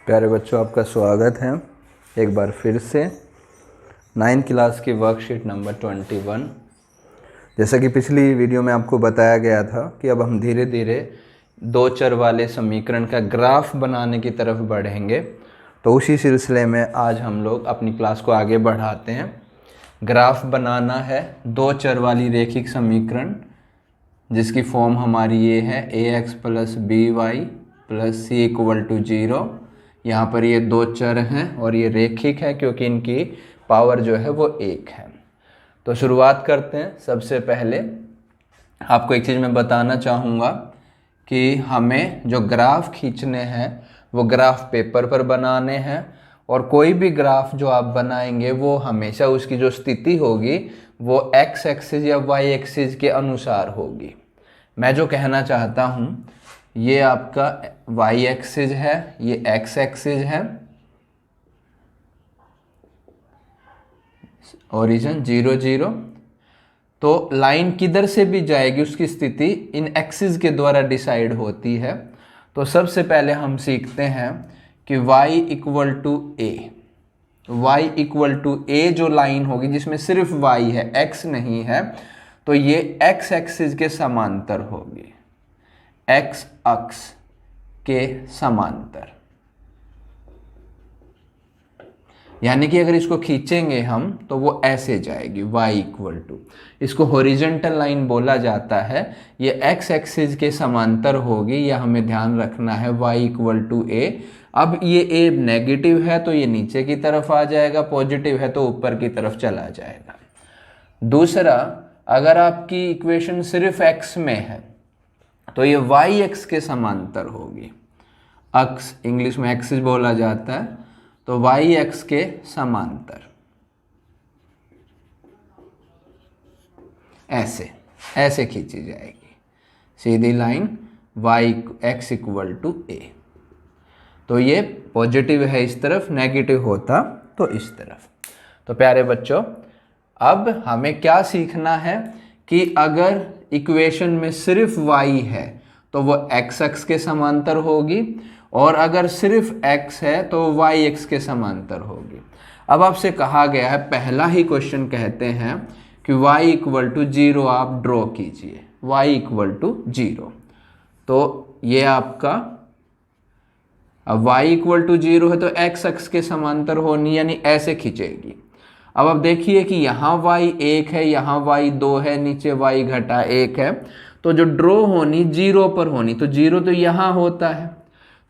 प्यारे बच्चों, आपका स्वागत है एक बार फिर से 9th क्लास की वर्कशीट नंबर 21। जैसा कि पिछली वीडियो में आपको बताया गया था कि अब हम धीरे धीरे दो चर वाले समीकरण का ग्राफ बनाने की तरफ बढ़ेंगे। तो उसी सिलसिले में आज हम लोग अपनी क्लास को आगे बढ़ाते हैं। ग्राफ बनाना है दो चर वाली रेखिक समीकरण जिसकी फॉर्म हमारी ये है ax + by + c = 0। यहाँ पर ये दो चर हैं और ये रेखिक है क्योंकि इनकी पावर जो है वो 1 है। तो शुरुआत करते हैं। सबसे पहले आपको एक चीज़ मैं बताना चाहूँगा कि हमें जो ग्राफ खींचने हैं वो ग्राफ पेपर पर बनाने हैं, और कोई भी ग्राफ जो आप बनाएंगे वो हमेशा उसकी जो स्थिति होगी वो x एक्सिस या y एक्सिस के अनुसार होगी। मैं जो कहना चाहता हूँ, ये आपका y एक्सिस है, ये x एक्सिस है, ओरिजिन 0 0। तो लाइन किधर से भी जाएगी उसकी स्थिति इन एक्सिस के द्वारा डिसाइड होती है। तो सबसे पहले हम सीखते हैं कि y = a। y = a जो लाइन होगी जिसमें सिर्फ y है, x नहीं है, तो ये x एक्सिस के समांतर होगी, x अक्ष के समांतर। यानी कि अगर इसको खींचेंगे हम तो वो ऐसे जाएगी y इसको हॉरिजॉन्टल लाइन बोला जाता है। ये x एक्सिस के समांतर होगी, यह हमें ध्यान रखना है, y = a। अब ये a नेगेटिव है तो ये नीचे की तरफ आ जाएगा, पॉजिटिव है तो ऊपर की तरफ चला जाएगा। दूसरा, अगर आपकी इक्वेशन सिर्फ x में है तो ये y एक्स के समांतर होगी। अक्ष इंग्लिश में एक्सिस बोला जाता है, तो y एक्स के समांतर ऐसे खींची जाएगी सीधी लाइन x = a। तो ये पॉजिटिव है इस तरफ, नेगेटिव होता तो इस तरफ। तो प्यारे बच्चों, अब हमें क्या सीखना है कि अगर इक्वेशन में सिर्फ y है तो वो x अक्ष के समांतर होगी, और अगर सिर्फ x है तो y एक्स के समांतर होगी। अब आपसे कहा गया है, पहला ही क्वेश्चन कहते हैं कि y = 0 आप ड्रॉ कीजिए, y = 0। तो ये आपका, अब y = 0 है तो x अक्ष के समांतर होनी, यानी ऐसे खींचेगी। अब आप देखिए कि यहाँ y 1 है, यहाँ y 2 है, नीचे y - 1 है, तो जो ड्रॉ होनी 0 पर होनी, तो 0 तो यहाँ होता है,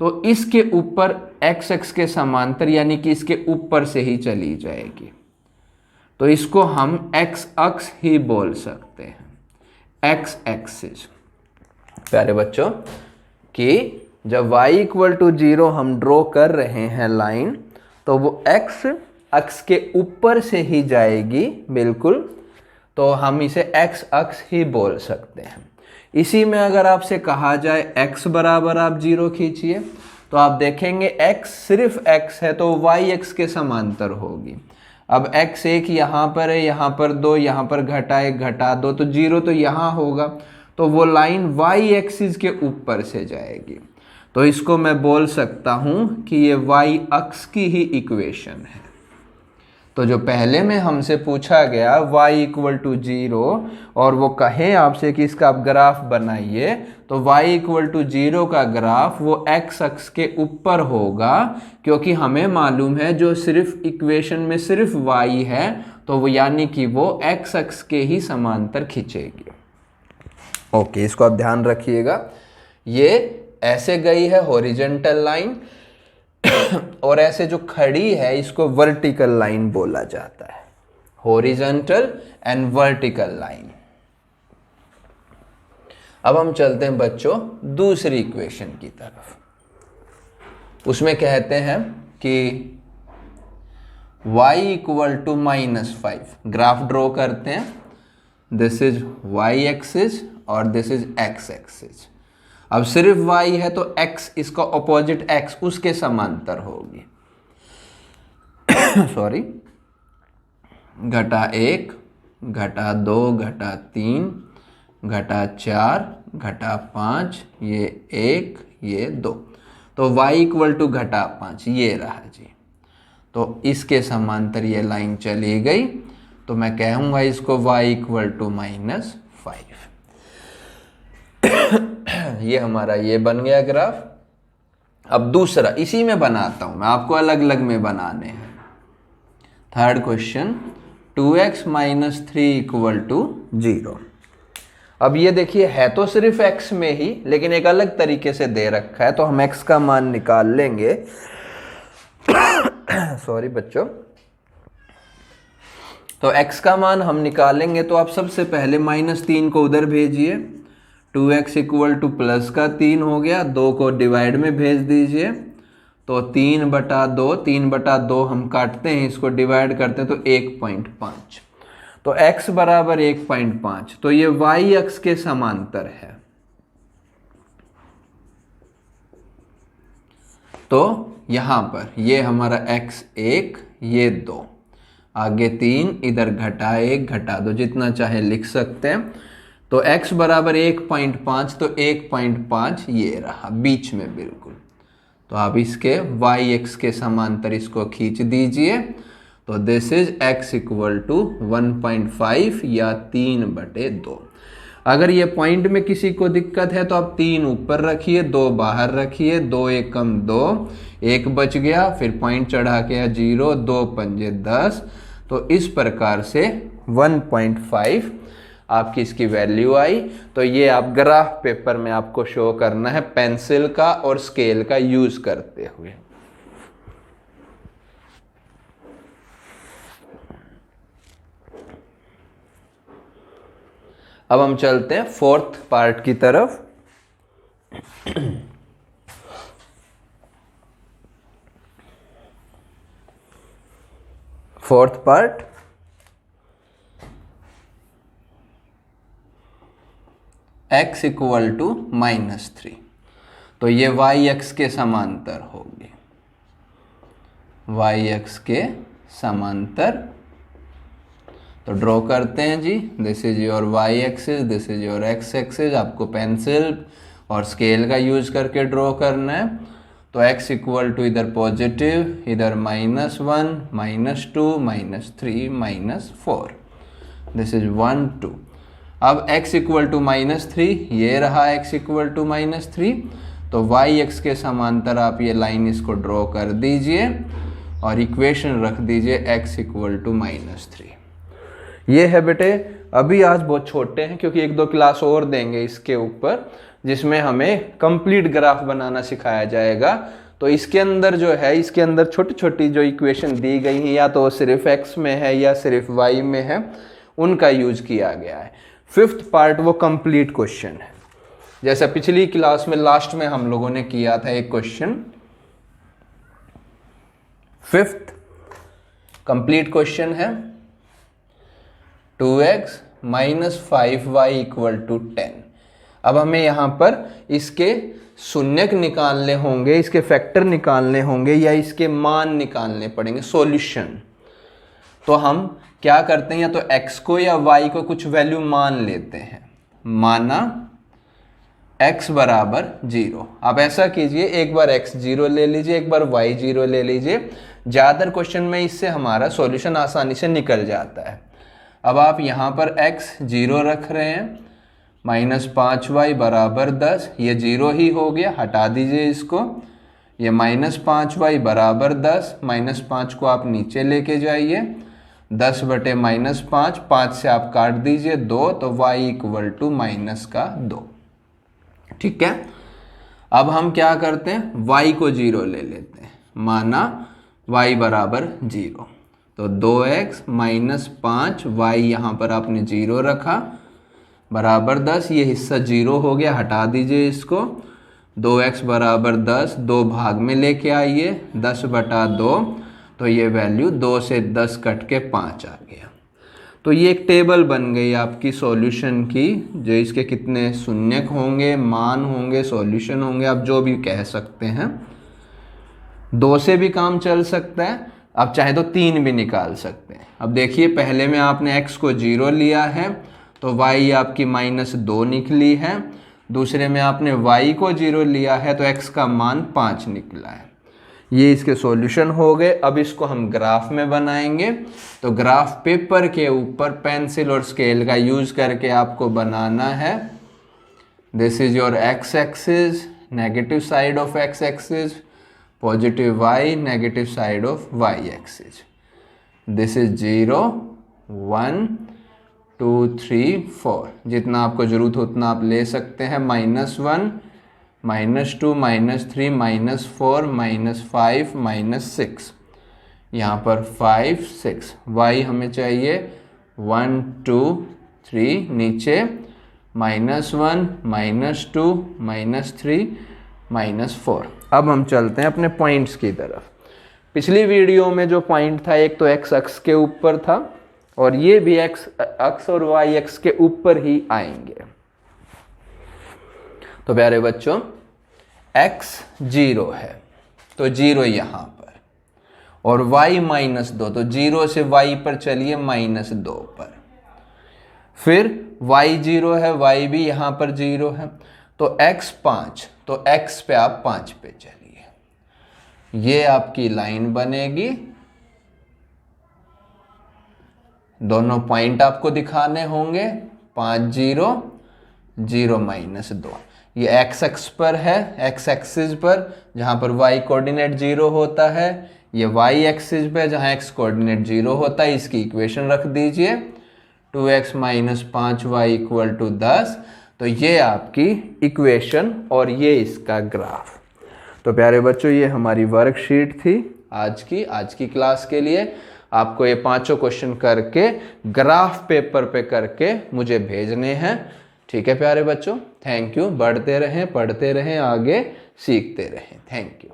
तो इसके ऊपर x अक्ष के समांतर यानी कि इसके ऊपर से ही चली जाएगी। तो इसको हम x अक्ष ही बोल सकते हैं, x एक्सिस। प्यारे बच्चों, कि जब y = 0 हम ड्रॉ कर रहे हैं लाइन, तो वो x अक्ष के ऊपर से ही जाएगी, बिल्कुल। तो हम इसे x अक्ष ही बोल सकते हैं। इसी में अगर आपसे कहा जाए x बराबर आप 0 खींचिए, तो आप देखेंगे x सिर्फ x है तो y एक्स के समांतर होगी। अब x 1 यहाँ पर है, यहाँ पर 2, यहाँ पर -1 -2, तो 0 तो यहाँ होगा, तो वो लाइन y एक्सिस के ऊपर से जाएगी। तो इसको मैं बोल सकता हूँ कि ये y अक्ष की ही इक्वेशन है। तो जो पहले में हमसे पूछा गया y = 0 और वो कहे आपसे कि इसका आप ग्राफ बनाइए, तो y = 0 का ग्राफ वो x अक्ष के ऊपर होगा, क्योंकि हमें मालूम है जो सिर्फ इक्वेशन में सिर्फ y है तो वो यानी कि वो x अक्ष के ही समांतर खींचेगी। ओके, इसको आप ध्यान रखिएगा। ये ऐसे गई है हॉरिजॉन्टल लाइन, और ऐसे जो खड़ी है इसको वर्टिकल लाइन बोला जाता है, हॉरिजॉन्टल एंड वर्टिकल लाइन। अब हम चलते हैं बच्चों दूसरी इक्वेशन की तरफ। उसमें कहते हैं कि y = -5। ग्राफ ड्रॉ करते हैं, दिस इज y एक्सिस और दिस इज x एक्सिस। अब सिर्फ y है तो x इसका ऑपोजिट x उसके समांतर होगी, सॉरी, -1 -2 -3 -4 -5, ये 1 ये 2। तो y इक्वल टू घटा 5 ये रहा जी। तो इसके समांतर ये लाइन चली गई, तो मैं कहूँगा इसको y इक्वल टू -5। ये हमारा ये बन गया ग्राफ। अब दूसरा इसी में बनाता हूँ मैं, आपको अलग अलग में बनाने हैं। Third question 2x - 3 equal to 0। अब ये देखिए है तो सिर्फ x में ही, लेकिन एक अलग तरीके से दे रखा है, तो हम x का मान निकाल लेंगे। सॉरी बच्चों, तो x का मान हम निकालेंगे, तो आप सबसे पहले -3 को उधर भेजिए, 2x इक्वल टू प्लस का 3 हो गया, 2 को डिवाइड में भेज दीजिए, तो 3/2, 3/2 हम काटते हैं, इसको डिवाइड करते हैं तो 1.5, तो x बराबर 1.5, तो ये y अक्ष के समांतर है। तो यहां पर ये हमारा x1, ये 2, आगे 3, इधर घटा 1 घटा 2, जितना चाहे लिख सकते हैं। तो x बराबर 1.5, तो 1.5 ये रहा बीच में बिल्कुल। तो आप इसके y x के समांतर इसको खींच दीजिए, तो this is x equal to 1.5 या 3/2। अगर ये पॉइंट में किसी को दिक्कत है तो आप 3 ऊपर रखिए, 2 बाहर रखिए, 2 1 कम 2, 1 बच गया, फिर पॉइंट चढ़ा के 0, 2 पंजे 10। तो इस प्रकार से 1.5 आपकी इसकी वैल्यू आई। तो ये आप ग्राफ पेपर में आपको शो करना है पेंसिल का और स्केल का यूज करते हुए। अब हम चलते हैं फोर्थ पार्ट की तरफ। Fourth part x equal to -3, तो ये y x के समांतर होगी, y x के समांतर। तो ड्रॉ करते हैं जी, this is your y axis, this is your x axis. आपको पेंसिल और स्केल का यूज करके ड्रॉ करना है। तो x इक्वल टू इधर पॉजिटिव, इधर -1, -2, -3, -4, दिस इज 1 2। अब x इक्वल टू -3, ये रहा x इक्वल टू -3, तो y x के समांतर आप ये लाइन इसको ड्रॉ कर दीजिए और इक्वेशन रख दीजिए x इक्वल टू -3। ये है बेटे, अभी आज बहुत छोटे हैं क्योंकि 1-2 क्लास और देंगे इसके ऊपर, जिसमें हमें कंप्लीट ग्राफ बनाना सिखाया जाएगा। तो इसके अंदर जो है, इसके अंदर छोटी छोटी जो इक्वेशन दी गई हैं, या तो सिर्फ x में है या सिर्फ y में है, उनका यूज किया गया है। फिफ्थ पार्ट वो कंप्लीट क्वेश्चन है, जैसा पिछली क्लास में लास्ट में हम लोगों ने किया था एक क्वेश्चन। फिफ्थ कंप्लीट क्वेश्चन है 2x - 5y इक्वल टू 10। अब हमें यहाँ पर इसके शून्यक निकालने होंगे, इसके फैक्टर निकालने होंगे, या इसके मान निकालने पड़ेंगे, सॉल्यूशन। तो हम क्या करते हैं, या तो x को या y को कुछ वैल्यू मान लेते हैं। माना x बराबर 0। आप ऐसा कीजिए, एक बार x 0 ले लीजिए, एक बार y 0 ले लीजिए। ज़्यादातर क्वेश्चन में इससे हमारा सॉल्यूशन आसानी से निकल जाता है। अब आप यहाँ पर x 0 रख रहे हैं, -5y बराबर 10, ये 0 ही हो गया, हटा दीजिए इसको। ये -5y बराबर 10, -5 को आप नीचे लेके जाइए, 10/-5, 5 से आप काट दीजिए 2, तो y इक्वल टू -2। ठीक है। अब हम क्या करते हैं, y को 0 ले लेते हैं। माना y बराबर 0, तो 2x - 5y यहाँ पर आपने 0 रखा, बराबर 10। ये हिस्सा 0 हो गया, हटा दीजिए इसको। 2x बराबर 10, 2 भाग में लेके आइए, 10/2, तो ये वैल्यू 2 से 10 कट के 5 आ गया। तो ये एक टेबल बन गई आपकी सॉल्यूशन की, जो इसके कितने शून्यक होंगे, मान होंगे, सॉल्यूशन होंगे, आप जो भी कह सकते हैं। 2 से भी काम चल सकता है, आप चाहे तो 3 भी निकाल सकते हैं। अब देखिए, पहले में आपने x को 0 लिया है, तो y आपकी -2 निकली है। दूसरे में आपने y को 0 लिया है तो x का मान 5 निकला है। ये इसके सॉल्यूशन हो गए। अब इसको हम ग्राफ में बनाएंगे। तो ग्राफ पेपर के ऊपर पेंसिल और स्केल का यूज करके आपको बनाना है। This is your x axis, negative side of x axis, positive y, negative side of y axis. This is 0, 1, 2, 3, 4। जितना आपको जरूरत हो उतना आप ले सकते हैं। -1, -2, -3, -4, -5, -6। यहाँ पर 5, 6। y हमें चाहिए 1, 2, 3, नीचे -1, -2, -3, -4। अब हम चलते हैं अपने पॉइंट्स की तरफ। पिछली वीडियो में जो पॉइंट था एक तो x अक्ष के ऊपर था और ये भी x अक्ष और y अक्ष के ऊपर ही आएंगे। तो प्यारे बच्चों x 0 है तो 0 यहां पर और y -2 तो 0 से y पर चलिए -2 पर। फिर y 0 है, y भी यहां पर 0 है तो x 5 तो x पे आप 5 पे चलिए। ये आपकी लाइन बनेगी। दोनों पॉइंट आपको दिखाने होंगे। 5, 0, 0, -2। ये x अक्ष पर है, x एक्सिस पर जहां पर y कोऑर्डिनेट 0 होता है। ये y एक्सिस पे जहां x कोऑर्डिनेट 0 होता है। इसकी इक्वेशन रख दीजिए 2x - 5y = 10। तो ये आपकी इक्वेशन और ये इसका ग्राफ। तो प्यारे बच्चों ये हमारी वर्कशीट थी आज की क्लास के लिए। आपको ये 5 क्वेश्चन करके ग्राफ पेपर पे करके मुझे भेजने हैं। ठीक है प्यारे बच्चों, थैंक यू। बढ़ते रहें, पढ़ते रहें, आगे सीखते रहें। Thank you.